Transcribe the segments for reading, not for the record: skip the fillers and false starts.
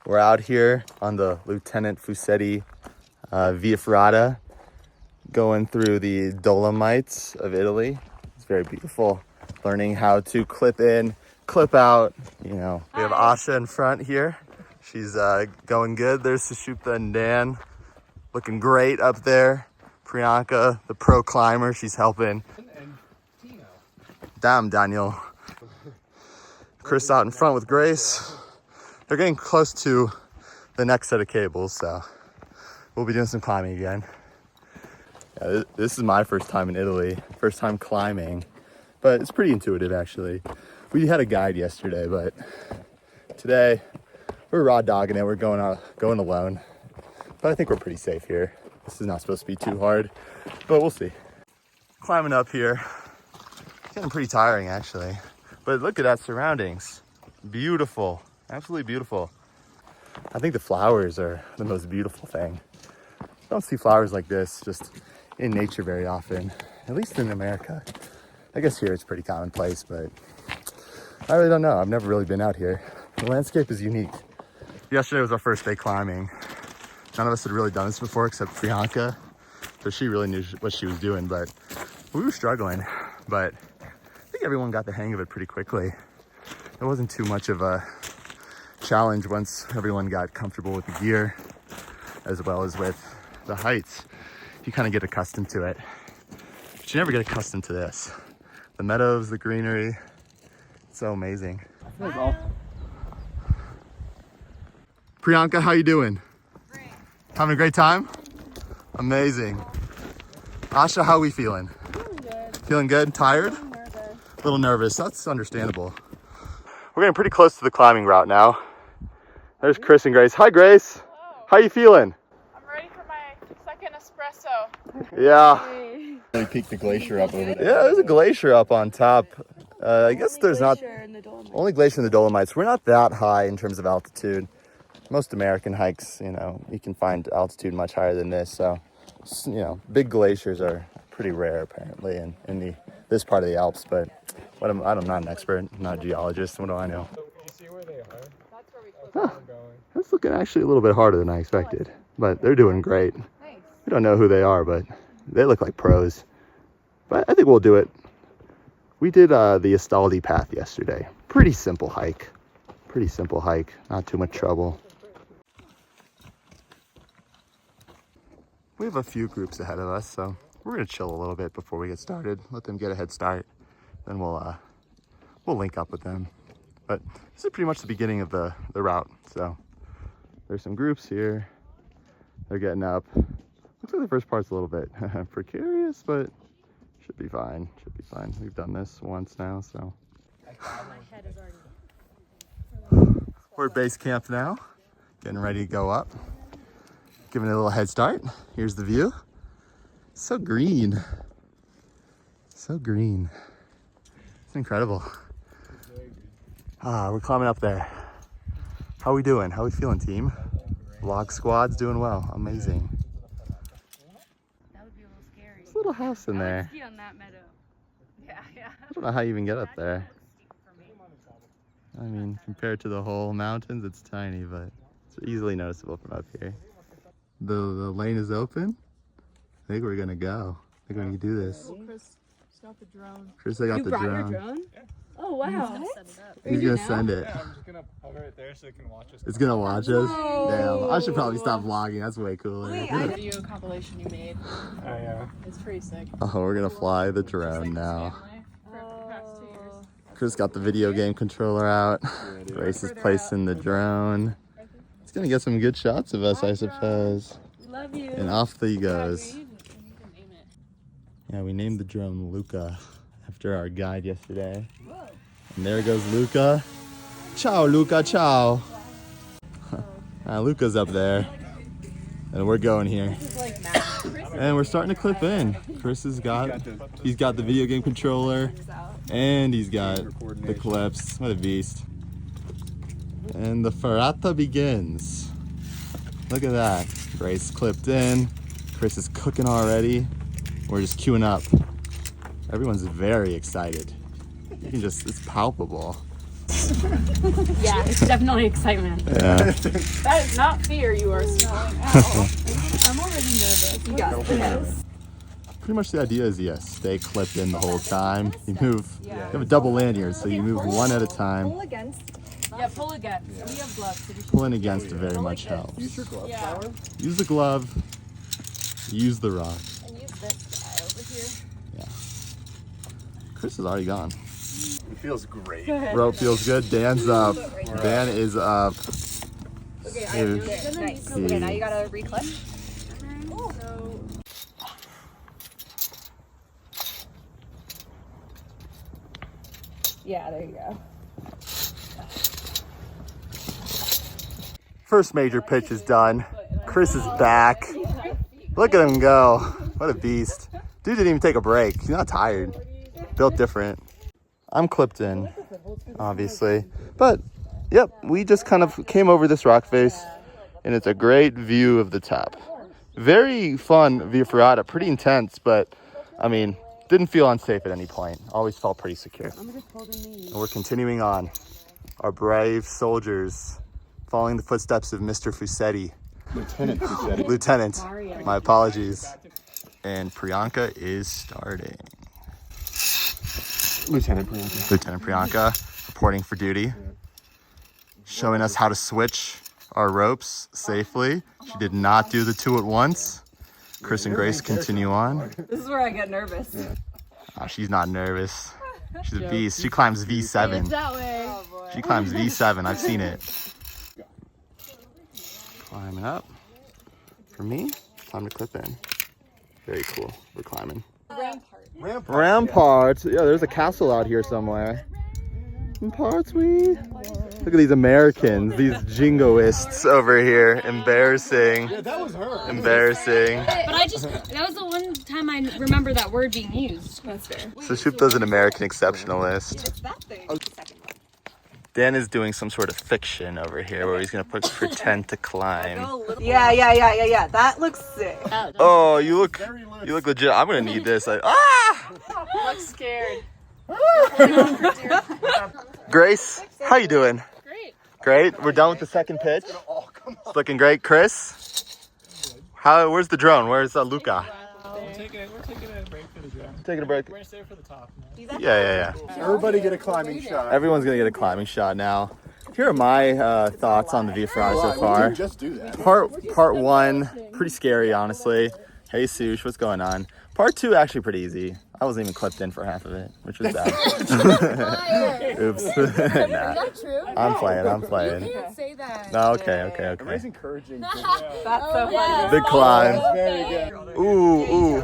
We're out here on the Lieutenant Fusetti Via Ferrata, going through the Dolomites of Italy. It's very beautiful. Learning how to clip in, clip out. You know, we have Asha in front here. She's going good. There's Sushupta and Dan, looking great up there. Priyanka, the pro climber, she's helping. Damn, Daniel. Chris out in front with Grace. They're getting close to the next set of cables, so we'll be doing some climbing again. Yeah, this is my first time in Italy, first time climbing, but it's pretty intuitive actually. We had a guide yesterday, but today we're raw dogging it. We're going alone, but I think we're pretty safe here. This is not supposed to be too hard, but we'll see. Climbing up here, it's getting pretty tiring actually, but look at that surroundings. Beautiful. Absolutely beautiful. I think the flowers are the most beautiful thing. Don't see flowers like this just in nature very often, at least in America. I guess here it's pretty commonplace, but I really don't know. I've never really been out here. The landscape is unique. Yesterday was our first day climbing. None of us had really done this before except Priyanka, so she really knew what she was doing, but we were struggling. But I think everyone got the hang of it pretty quickly. It wasn't too much of a challenge once everyone got comfortable with the gear as well as with the heights. You kind of get accustomed to it, but you never get accustomed to this. The meadows, the greenery, it's so amazing. Priyanka, how you doing? Great. Having a great time? Amazing. Asha, how are we feeling? Feeling good. Feeling good? Tired? Nervous. A little nervous. That's understandable. We're getting pretty close to the climbing route now. There's Chris and Grace. Hi, Grace. Hello. How you feeling? I'm ready for my second espresso. Yeah. They peeked the glacier up over there. Yeah, there's a glacier up on top. I guess there's not only glacier in the Dolomites. We're not that high in terms of altitude. Most American hikes, you know, you can find altitude much higher than this. So, you know, big glaciers are pretty rare apparently in this part of the Alps. But I'm not an expert, I'm not a geologist. What do I know? So you see where they are? That's where we Huh. That's looking actually a little bit harder than I expected, but they're doing great. Nice. We don't know who they are, but they look like pros. But I think we'll do it. We did the Astaldi path yesterday. Pretty simple hike. Not too much trouble. We have a few groups ahead of us, so we're gonna chill a little bit before we get started. Let them get a head start, then we'll link up with them. But this is pretty much the beginning of the route. So there's some groups here. They're getting up. Looks like the first part's a little bit precarious, but should be fine. We've done this once now, so. We're at base camp now, getting ready to go up. Giving it a little head start. Here's the view. So green. So green. It's incredible. We're climbing up there. How we doing? How we feeling, team? Vlog squad's doing well. Amazing. That would be a little scary. There's a little house in there. Ski on that meadow. Yeah. I don't know how you even get up there. I mean, compared to the whole mountains, it's tiny, but it's easily noticeable from up here. The lane is open. I think we're gonna go. I think we can do this. Chris got the drone. Chris, I got the drone. Your drone? Yeah. Oh wow. He's gonna send it. Yeah, I'm just gonna hover it there so it can watch us. It's gonna watch us? Whoa. Damn, I should probably stop vlogging. That's way cooler. Video compilation you made. Oh yeah. It's pretty sick. Oh, we're gonna fly the drone now. Chris got the video game controller out. Grace is placing the drone. It's gonna get some good shots of us, I suppose. Love you. And off he goes. Yeah, we named the drone Luca after our guide yesterday. And there goes Luca. Ciao, Luca, ciao. Luca's up there. And we're going here. And we're starting to clip in. Chris has got the video game controller. And he's got the clips. What a beast. And the Ferrata begins. Look at that. Grace clipped in. Chris is cooking already. We're just queuing up. Everyone's very excited. You can just, it's palpable. nervous? Yeah, it's definitely excitement. Yeah. That is not fear you are smelling out. I'm already nervous. You got this. Pretty much the idea is, yes, stay clipped in the whole time. You move, you have a double lanyard, so you move one at a time. Pull against. Yeah, pull against. And we have gloves. So we should Pulling against very much helps. Use your glove Yeah. power. Use the glove, use the rock. and use this guy over here. Chris is already gone. It feels great. Rope feels good. Dan's up. Dan is up. Okay, Dude. nice. Okay, now you gotta reclip. Yeah, there you go. First major pitch is done. Chris is back. Look at him go. What a beast. Dude didn't even take a break. He's not tired. Built different. I'm clipped in, obviously. But, yep, we just kind of came over this rock face, and it's a great view of the top. Very fun Via Ferrata. Pretty intense, but, I mean, didn't feel unsafe at any point. Always felt pretty secure. And we're continuing on. Our brave soldiers following the footsteps of Mr. Fusetti. Lieutenant Fusetti. Lieutenant. My apologies. And Priyanka is starting. Lieutenant Priyanka. Lieutenant Priyanka reporting for duty. Showing us how to switch our ropes safely. She did not do the two at once. Chris and Grace continue on. This is where I get nervous. Oh, she's not nervous. She's a beast. She climbs V7. That way. She climbs V7. I've seen it. Climbing up. For me, time to clip in. Very cool. We're climbing. Ramparts. Yeah, there's a castle out here somewhere. Ramparts, we. Look at these Americans, these jingoists over here. Embarrassing. Yeah, that was her. Embarrassing. But that was the one time I remember that word being used. That's fair. So Shupta's an American exceptionalist. It's that thing. Dan is doing some sort of fiction over here where he's gonna pretend to climb. Yeah. That looks sick. Oh, you look legit. I'm gonna need this. Like, Look scared. Grace, how you doing? Great. Great. We're done with the second pitch. It's looking great, Chris. Where's the drone? Where's Luca? We're taking a break for the drone. Taking a break. We're gonna save for the top, man. Yeah. Everybody get a climbing shot. Everyone's gonna get a climbing shot now. Here are my thoughts on the Via Ferrata so far. Just do that. Part one, pretty scary, honestly. Hey, Sush, what's going on? Part two, actually pretty easy. I wasn't even clipped in for half of it, which was bad. Oops. Nah. Is that true? I'm playing. You can't say that. No, okay. Everybody's encouraging. That's so funny. Big climb. Very good. Ooh.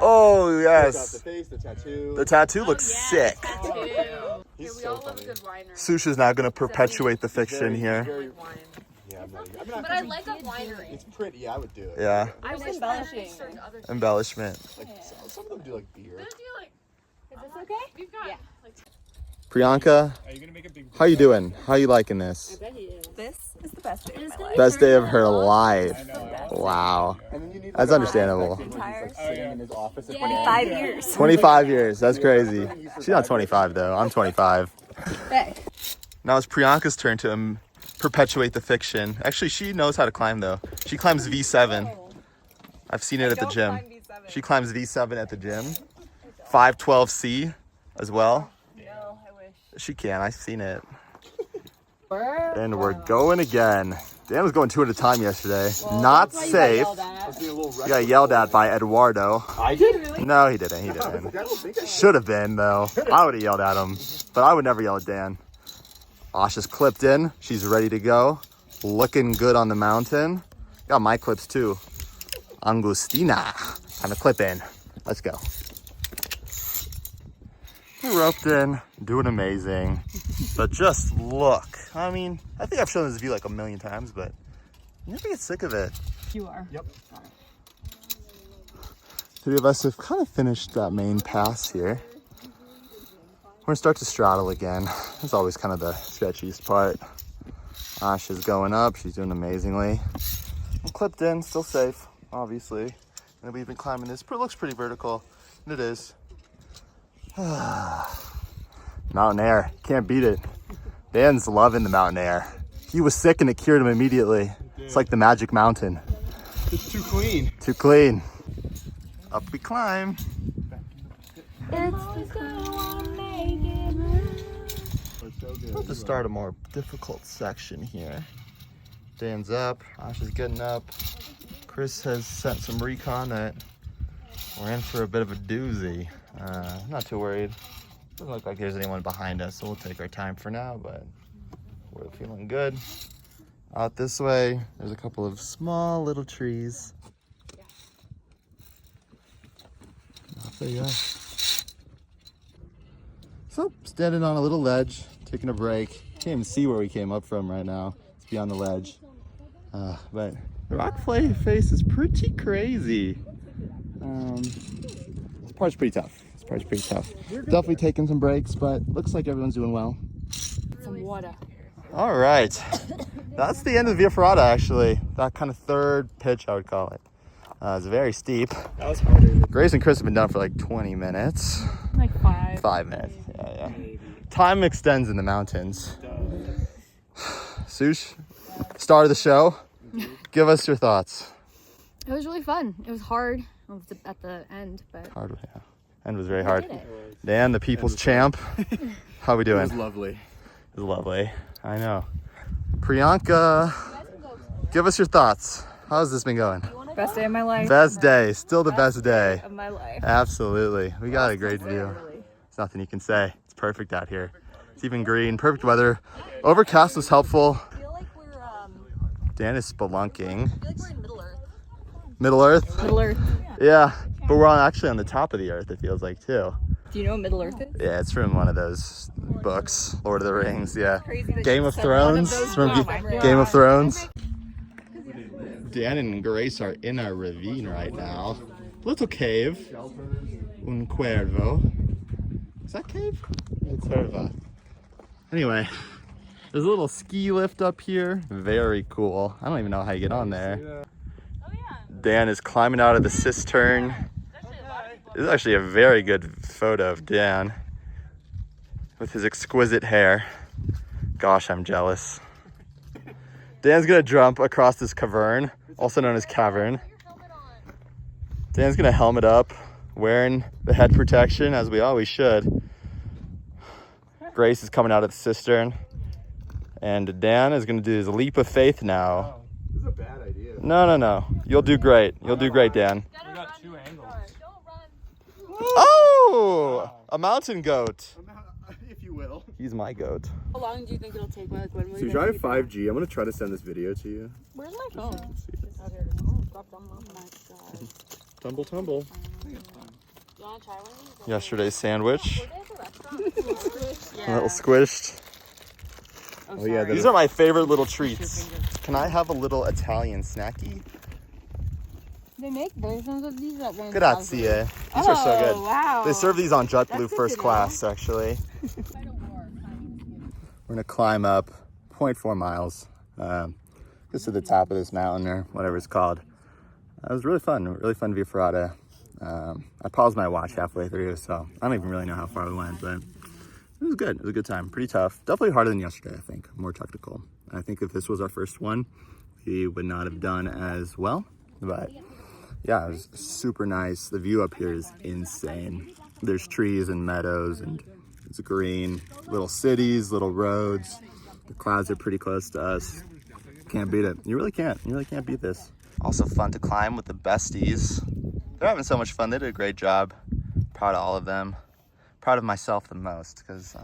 Oh, The yes. face, the tattoo. The tattoo looks sick. He's We so all love a funny. good whiner. Sush is now going to perpetuate the fiction here. Yeah, I'm not But I like a winery. It's pretty. Yeah, I would do it. Yeah, I was embellishing. embellishment. Like, some of them do like beer. Is this okay? We've got like Priyanka, Are you gonna make a big? how you doing? How you liking this? This is the best day of my life. Best day of her life. I know. Wow. And then you need That's understandable. Tires. sitting in his office at 25 years. 25 years. That's crazy. She's not 25 though. I'm 25. Hey. Now it's Priyanka's turn to perpetuate the fiction. Actually, she knows how to climb though. She climbs V7. I've seen it at the gym. She climbs V7 at the gym. 512C as well. No, I wish. She can. I've seen it. And we're going again. Dan was going two at a time yesterday. Not safe. He got yelled at by Eduardo. I did. No, he didn't. He didn't. Should have been though. I would have yelled at him, but I would never yell at Dan. Asha's clipped in. She's ready to go. Looking good on the mountain. Got my clips too. Angustina. Time to clip in. Let's go. We're roped in. Doing amazing. But just look. I mean, I think I've shown this view like a million times, but you never get sick of it. You are. Yep. Three of us have kind of finished that main pass here. We're gonna start to straddle again. That's always kind of the sketchiest part. Asha's going up. She's doing amazingly. I'm clipped in, still safe, obviously. And we've been climbing this. It looks pretty vertical, and it is. Mountain air, can't beat it. Dan's loving the mountain air. He was sick and it cured him immediately. It's like the magic mountain. It's too clean. Too clean. Up we climb. About to start a more difficult section here. Dan's up, Asha's getting up. Chris has sent some recon that we're in for a bit of a doozy. Not too worried. Doesn't look like there's anyone behind us, so we'll take our time for now, but we're feeling good. Out this way, there's a couple of small little trees. Off they go. So, standing on a little ledge, taking a break. Can't even see where we came up from right now. It's beyond the ledge. But the rock face is pretty crazy. This part's pretty tough. Definitely taking some breaks, but looks like everyone's doing well. Some water. All right. That's the end of the Via Ferrata, actually. That kind of third pitch, I would call it. It's very steep. That was harder. Grace and Chris have been done for like 20 minutes. Like 5. 5 minutes. Yeah. Time extends in the mountains. Sush, star of the show. Give us your thoughts. It was really fun. It was hard at the end, but Hard, yeah. End was very hard. did it. Dan, the people's champ. How we doing? It was lovely. It was lovely. I know. Priyanka, give us your thoughts. How's this been going? Best day of my life. Best day. Still the best day. Of my life. Absolutely. We got a great view. There's nothing you can say. It's perfect out here. It's even green. Perfect weather. Overcast was helpful. I feel like we're Dan is spelunking. I feel like we're in Middle Earth. Middle Earth? Middle Earth. Yeah. But we're actually on the top of the earth, it feels like, too. Do you know what Middle Earth is? Yeah, it's from one of those books. Lord of the Rings, yeah. Crazy that Game you of said Thrones. one of It's those from books. Game of Thrones. Dan and Grace are in a ravine right now. Little cave. Un cuervo. Is that cave? It's cuerva. Anyway, there's a little ski lift up here. Very cool. I don't even know how you get on there. Dan is climbing out of the cistern. This is actually a very good photo of Dan with his exquisite hair. Gosh, I'm jealous. Dan's gonna jump across this cavern, also known as cavern. Dan's gonna helmet up, wearing the head protection, as we always should. Grace is coming out of the cistern. And Dan is gonna do his leap of faith now. This is a bad idea. No. You'll do great. You'll do great, Dan. We got 2 angles. Oh! A mountain goat. If you will. He's my goat. How long do you think it'll take? Like when So you drive 5G. I'm gonna try to send this video to you. Where's my phone? Tumble, tumble. Yesterday's sandwich. A little squished. Oh yeah, These are my favorite little treats. Can I have a little Italian snacky? They make versions of these at one. Grazie. These are so good. Wow. They serve these on JetBlue first class, actually. We're gonna climb up 0.4 miles, just to the top of this mountain or whatever it's called. It was really fun Via Ferrata. I paused my watch halfway through, so I don't even really know how far we went, but it was good. It was a good time. Pretty tough. Definitely harder than yesterday, I think. More technical. I think if this was our first one, we would not have done as well, but yeah, it was super nice. The view up here is insane. There's trees and meadows and it's green. Little cities, little roads. The clouds are pretty close to us. Can't beat it. You really can't. You really can't beat this. Also fun to climb with the besties. They're having so much fun. They did a great job. Proud of all of them. Proud of myself the most because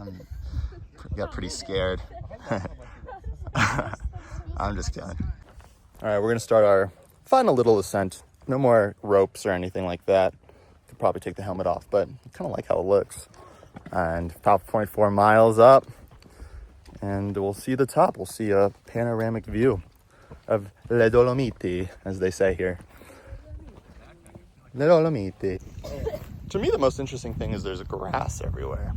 got pretty scared. I'm just kidding. All right, we're gonna start our final little ascent. No more ropes or anything like that. Could probably take the helmet off, but I kind of like how it looks. And top 0.4 miles up, and we'll see the top. We'll see a panoramic view of Le Dolomiti, as they say here. Le Dolomiti. To me, the most interesting thing is there's grass everywhere.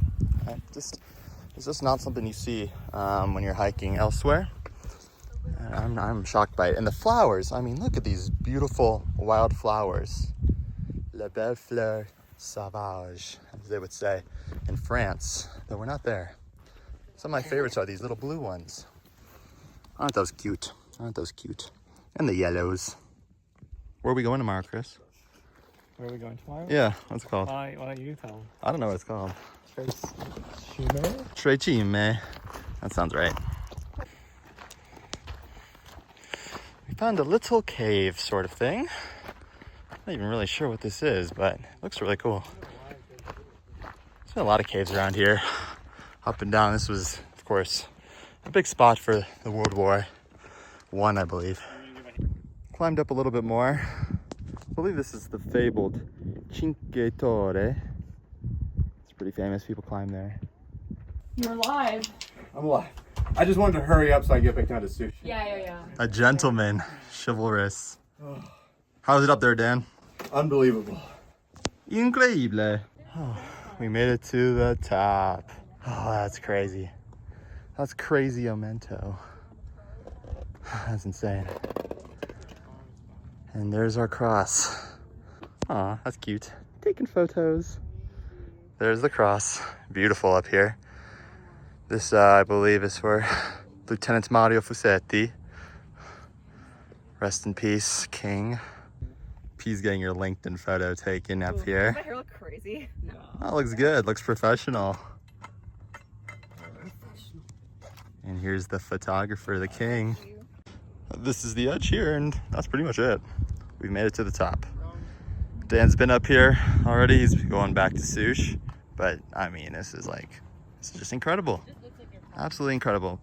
It's just not something you see when you're hiking elsewhere. I'm shocked by it. And the flowers, I mean, look at these beautiful wild flowers. La belle fleur sauvage, as they would say in France, though we're not there. Some of my favorites are these little blue ones. Aren't those cute? Aren't those cute? And the yellows. Where are we going tomorrow, Chris? Where are we going tomorrow? Yeah, what's it called? Why don't you tell them? I don't know what it's called. Shume? Trecime. That sounds right. We found a little cave sort of thing. Not even really sure what this is, but it looks really cool. There's been a lot of caves around here, up and down. This was, of course, a big spot for the World War I, I believe. Climbed up a little bit more. I believe this is the fabled Cinque Torre. It's pretty famous. People climb there. You're live. I'm alive. I just wanted to hurry up so I can get back down to sushi. Yeah. A gentleman, chivalrous. How's it up there, Dan? Unbelievable. Increíble. Oh, we made it to the top. Oh, that's crazy. That's crazy, Omento. That's insane. And there's our cross. Aw, that's cute. Taking photos. There's the cross. Beautiful up here. This, I believe, is for Lieutenant Mario Fusetti. Rest in peace, King. P's getting your LinkedIn photo taken up here. Does my hair look crazy? No. Oh, looks good. Looks professional. And here's the photographer, the king. This is the edge here, and that's pretty much it. We've made it to the top. Dan's been up here already. He's going back to Sush. But, I mean, this is just incredible. Absolutely incredible.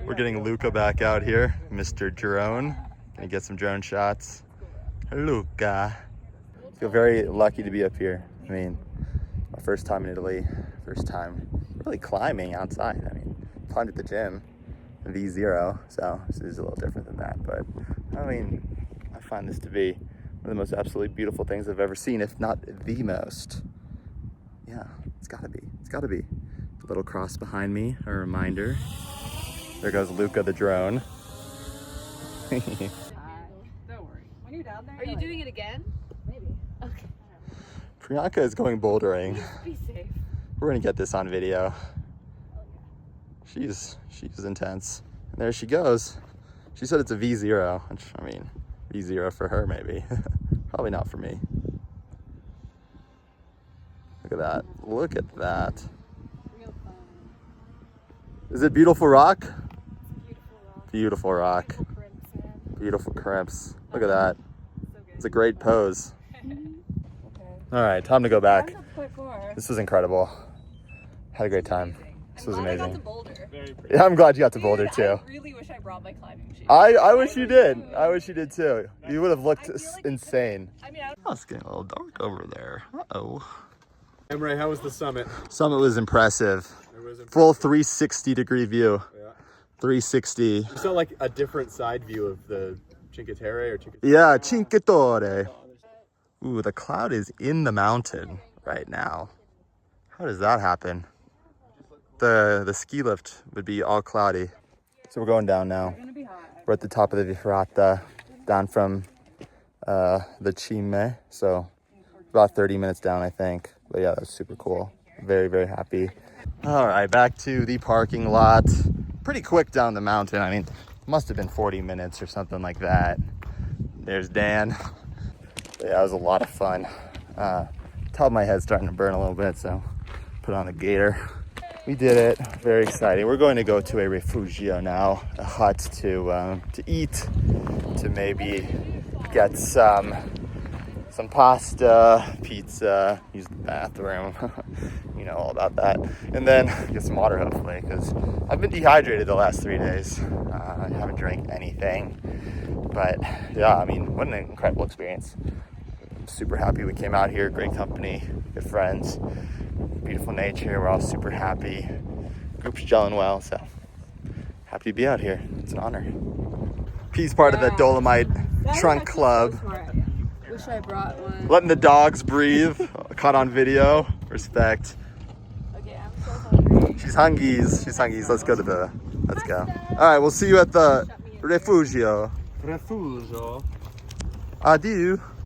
We're getting Luca back out here. Mr. Drone. Gonna get some drone shots. Luca. Feel very lucky to be up here. I mean, my first time in Italy. First time really climbing outside. I mean, climbed at the gym. V0, so this is a little different than that, but I mean, I find this to be one of the most absolutely beautiful things I've ever seen, if not the most. Yeah, it's gotta be. The little cross behind me, a reminder. There goes Luca the drone. Don't worry. When you're down there, Are you doing it again? Maybe. Okay. Priyanka is going bouldering. Be safe. We're gonna get this on video. She's intense. And there she goes. She said it's a V0, which, I mean, V0 for her maybe. Probably not for me. Look at that. Look at that. Real fun. Is it beautiful rock? Beautiful rock. Beautiful rock. Beautiful crimson. Beautiful crimps. Look at that. So good. It's a great pose. Okay. All right, time to go back. That's quite far. This was incredible. Had a great time. This was I'm glad I got amazing. to boulder. Very pretty. Yeah, I'm glad you got to boulder Dude, too. I really wish I brought my climbing shoes. I wish you did. I wish you did too. You would have looked I feel like insane. I mean, I don't Oh, it's getting a little dark over there. Uh-oh. Emre, how was the summit? Summit was impressive. It was impressive. Full 360-degree view. Yeah. 360. You saw like a different side view of the Cinque Terre or Cinque. Yeah, Cinque Torre. Ooh, the cloud is in the mountain right now. How does that happen? The ski lift would be all cloudy. So we're going down now. gonna be hot. We're at the top of the Via Ferrata, down from the Cime. So about 30 minutes down, I think. But yeah, that's super cool. Very, very happy. All right, back to the parking lot. Pretty quick down the mountain. I mean, must have been 40 minutes or something like that. There's Dan. But yeah, it was a lot of fun. Top of my head's starting to burn a little bit, so put on the gaiter. We did it. Very exciting. We're going to go to a refugio now, a hut to eat, to maybe get some pasta, pizza, use the bathroom. You know all about that. And then get some water, hopefully, because I've been dehydrated the last 3 days. I haven't drank anything. But yeah, I mean, what an incredible experience. I'm super happy we came out here. Great company, good friends, beautiful nature. We're all super happy. Group's gelling well, so happy to be out here. It's an honor. P's part of the Dolomite Trunk Club. Wish I brought one. Letting the dogs breathe. Caught on video. Respect. Okay, I'm so hungry. She's hungies. Let's go. All right, we'll see you at the refugio. Refugio. Adieu.